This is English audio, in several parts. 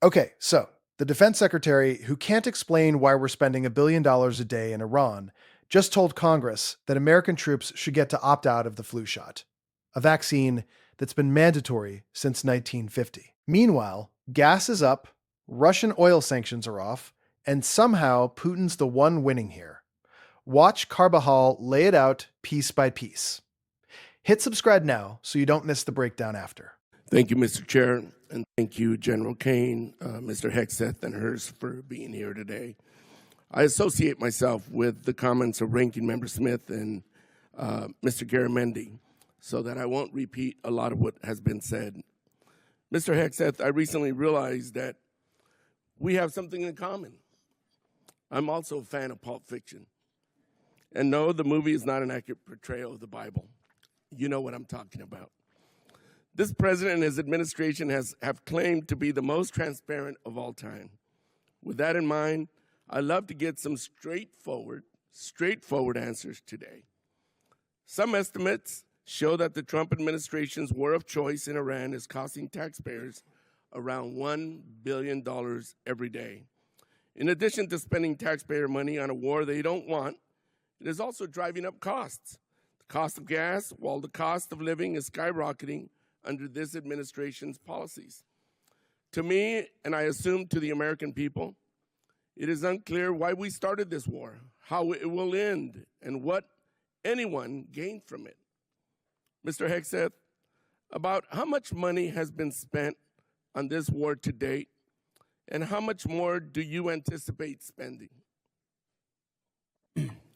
Okay, so the defense secretary, who can't explain why we're spending $1 billion a day in Iran, just told Congress that American troops should get to opt out of the flu shot, a vaccine that's been mandatory since 1950. Meanwhile, gas is up, Russian oil sanctions are off, and somehow Putin's the one winning here. Watch Carbajal lay it out piece by piece. Hit subscribe now so you don't miss the breakdown after. Thank you, Mr. Chair, and thank you, General Kane, Mr. Hegseth, and Hurst for being here today. I associate myself with the comments of Ranking Member Smith and Mr. Garamendi, so that I won't repeat a lot of what has been said. Mr. Hegseth, I recently realized that we have something in common. I'm also a fan of Pulp Fiction. And no, the movie is not an accurate portrayal of the Bible. You know what I'm talking about. This president and his administration have claimed to be the most transparent of all time. With that in mind, I'd love to get some straightforward answers today. Some estimates show that the Trump administration's war of choice in Iran is costing taxpayers around $1 billion every day. In addition to spending taxpayer money on a war they don't want, it is also driving up costs. The cost of gas, while the cost of living is skyrocketing under this administration's policies. To me, and I assume to the American people, it is unclear why we started this war, how it will end, and what anyone gained from it. Mr. Hegseth, about how much money has been spent on this war to date, and how much more do you anticipate spending?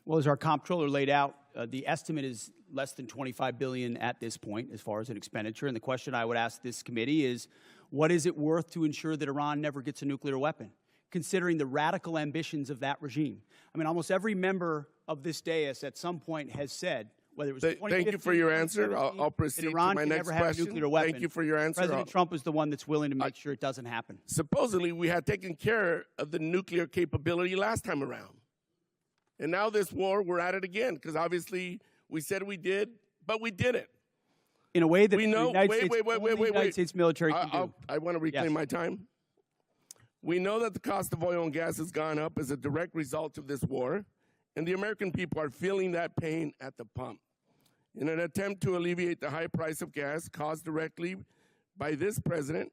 Well, as our comptroller laid out, the estimate is less than $25 billion at this point as far as an expenditure. And the question I would ask this committee is, what is it worth to ensure that Iran never gets a nuclear weapon, considering the radical ambitions of that regime? I mean, almost every member of this dais at some point has said, whether it was Thank you for your answer. I'll proceed to my next question. Thank you for your answer. President Trump is the one that's willing to make sure it doesn't happen. Supposedly, we had taken care of the nuclear capability last time around. And now this war, we're at it again, because obviously we said we did, but we did it. In a way that we know, the United States military can do. I want to reclaim my time. We know that the cost of oil and gas has gone up as a direct result of this war, and the American people are feeling that pain at the pump. In an attempt to alleviate the high price of gas caused directly by this president,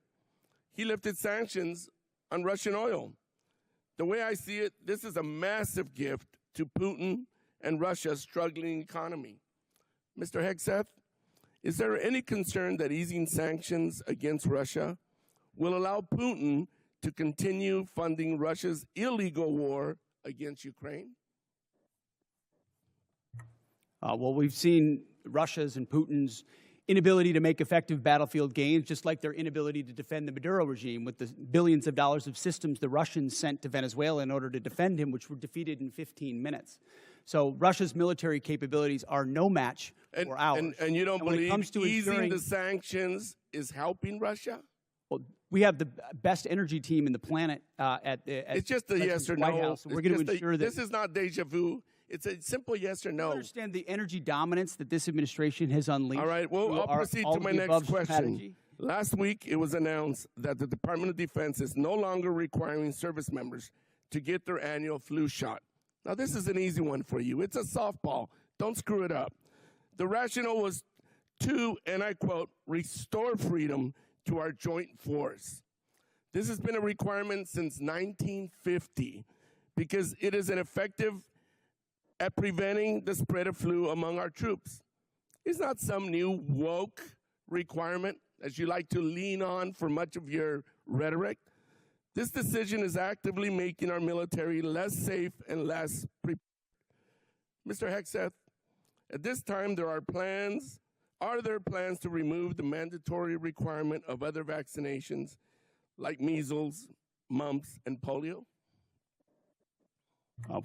he lifted sanctions on Russian oil. The way I see it, this is a massive gift to Putin and Russia's struggling economy. Mr. Hegseth, is there any concern that easing sanctions against Russia will allow Putin to continue funding Russia's illegal war against Ukraine? Well, we've seen Russia's and Putin's inability to make effective battlefield gains, just like their inability to defend the Maduro regime with the billions of dollars of systems the Russians sent to Venezuela in order to defend him, which were defeated in 15 minutes. So Russia's military capabilities are no match for ours. And you don't believe easing the sanctions is helping Russia? Well, we have the best energy team in the planet at it's just a yes or no. White House. We're going to ensure that this is not deja vu. It's a simple yes or no. I understand the energy dominance that this administration has unleashed. All right, well, I'll proceed to my next question. Strategy. Last week, it was announced that the Department of Defense is no longer requiring service members to get their annual flu shot. Now, this is an easy one for you. It's a softball. Don't screw it up. The rationale was to, and I quote, restore freedom to our joint force. This has been a requirement since 1950 because it is an effective at preventing the spread of flu among our troops. It's not some new woke requirement, as you like to lean on for much of your rhetoric. This decision is actively making our military less safe and less prepared. Mr. Hegseth, at this time, are there plans to remove the mandatory requirement of other vaccinations like measles, mumps, and polio?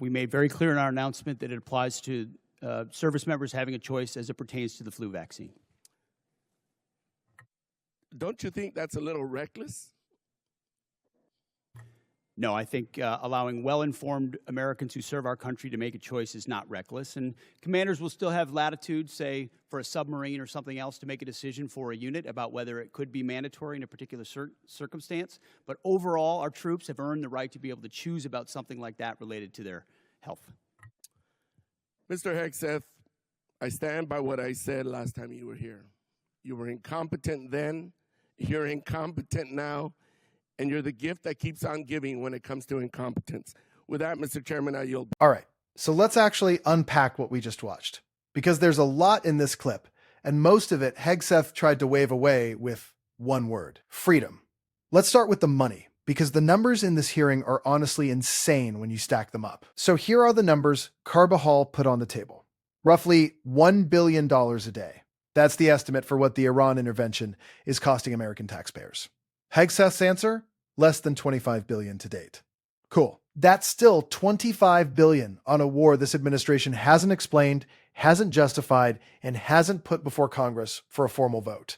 We made very clear in our announcement that it applies to service members having a choice as it pertains to the flu vaccine. Don't you think that's a little reckless? No, I think allowing well-informed Americans who serve our country to make a choice is not reckless. And commanders will still have latitude, say, for a submarine or something else, to make a decision for a unit about whether it could be mandatory in a particular circumstance. But overall, our troops have earned the right to be able to choose about something like that related to their health. Mr. Hegseth, I stand by what I said last time you were here. You were incompetent then, you're incompetent now, and you're the gift that keeps on giving when it comes to incompetence. With that, Mr. Chairman, I yield. All right, so let's actually unpack what we just watched, because there's a lot in this clip, and most of it Hegseth tried to wave away with one word: freedom. Let's start with the money, because the numbers in this hearing are honestly insane when you stack them up. So here are the numbers Carbajal put on the table. Roughly $1 billion a day. That's the estimate for what the Iran intervention is costing American taxpayers. Hegseth's answer? Less than $25 billion to date. Cool. That's still $25 billion on a war this administration hasn't explained, hasn't justified, and hasn't put before Congress for a formal vote.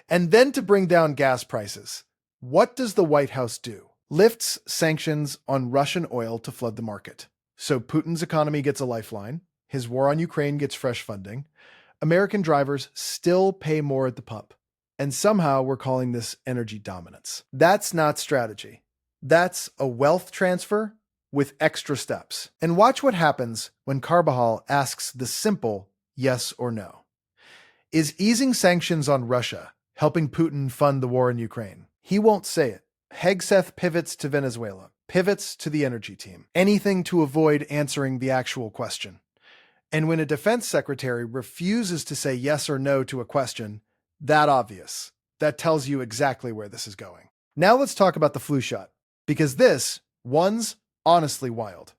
And then to bring down gas prices, what does the White House do? Lifts sanctions on Russian oil to flood the market. So Putin's economy gets a lifeline, his war on Ukraine gets fresh funding, American drivers still pay more at the pump. And somehow we're calling this energy dominance. That's not strategy. That's a wealth transfer with extra steps. And watch what happens when Carbajal asks the simple yes or no. Is easing sanctions on Russia helping Putin fund the war in Ukraine? He won't say it. Hegseth pivots to Venezuela, pivots to the energy team. Anything to avoid answering the actual question. And when a defense secretary refuses to say yes or no to a question, that obvious. That tells you exactly where this is going. Now let's talk about the flu shot, because this one's honestly wild.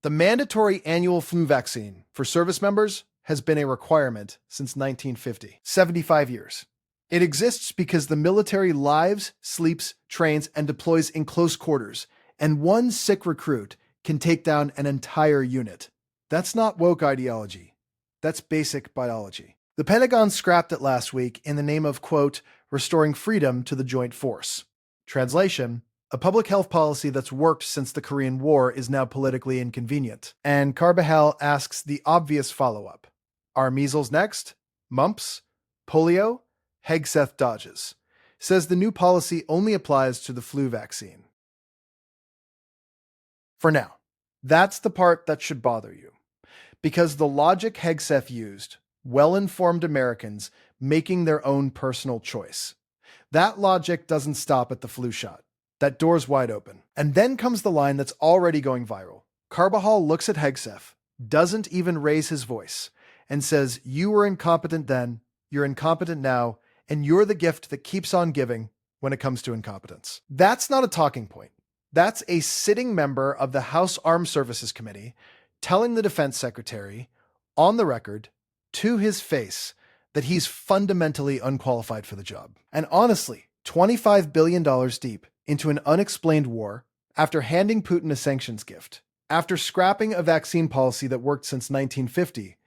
The mandatory annual flu vaccine for service members has been a requirement since 1950, 75 years. It exists because the military lives, sleeps, trains, and deploys in close quarters, and one sick recruit can take down an entire unit. That's not woke ideology. That's basic biology. The Pentagon scrapped it last week in the name of, quote, restoring freedom to the joint force. Translation: a public health policy that's worked since the Korean War is now politically inconvenient. And Carbajal asks the obvious follow-up. Are measles next? Mumps? Polio? Hegseth dodges. Says the new policy only applies to the flu vaccine. For now, that's the part that should bother you. Because the logic Hegseth used, well-informed Americans making their own personal choice. That logic doesn't stop at the flu shot. That door's wide open. And then comes the line that's already going viral. Carbajal looks at Hegseth, doesn't even raise his voice, and says, you were incompetent then, you're incompetent now, and you're the gift that keeps on giving when it comes to incompetence. That's not a talking point. That's a sitting member of the House Armed Services Committee telling the defense secretary, on the record, to his face, that he's fundamentally unqualified for the job. And honestly, $25 billion deep into an unexplained war, after handing Putin a sanctions gift, after scrapping a vaccine policy that worked since 1950,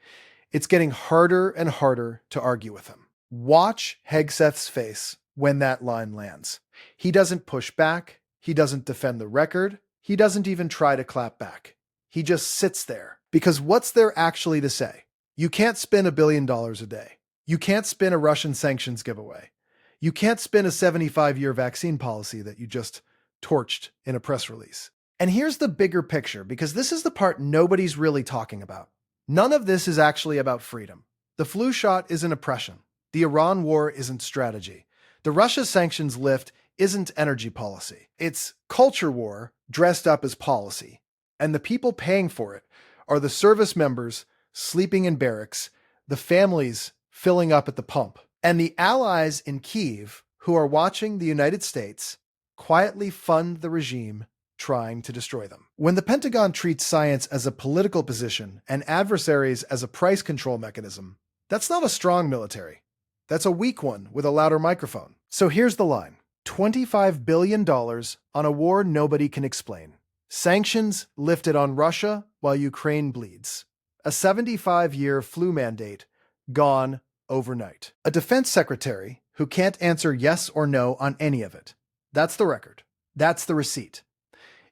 it's getting harder and harder to argue with him. Watch Hegseth's face when that line lands. He doesn't push back. He doesn't defend the record. He doesn't even try to clap back. He just sits there. Because what's there actually to say? You can't spin $1 billion a day. You can't spin a Russian sanctions giveaway. You can't spin a 75-year vaccine policy that you just torched in a press release. And here's the bigger picture, because this is the part nobody's really talking about. None of this is actually about freedom. The flu shot isn't oppression. The Iran war isn't strategy. The Russia sanctions lift isn't energy policy. It's culture war dressed up as policy. And the people paying for it are the service members sleeping in barracks, the families filling up at the pump, and the allies in Kyiv who are watching the United States quietly fund the regime trying to destroy them. When the Pentagon treats science as a political position and adversaries as a price control mechanism, that's not a strong military. That's a weak one with a louder microphone. So here's the line. $25 billion on a war nobody can explain. Sanctions lifted on Russia while Ukraine bleeds. A 75-year flu mandate gone overnight. A defense secretary who can't answer yes or no on any of it. That's the record. That's the receipt.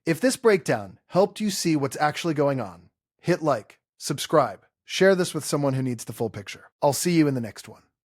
If this breakdown helped you see what's actually going on, hit like, subscribe, share this with someone who needs the full picture. I'll see you in the next one.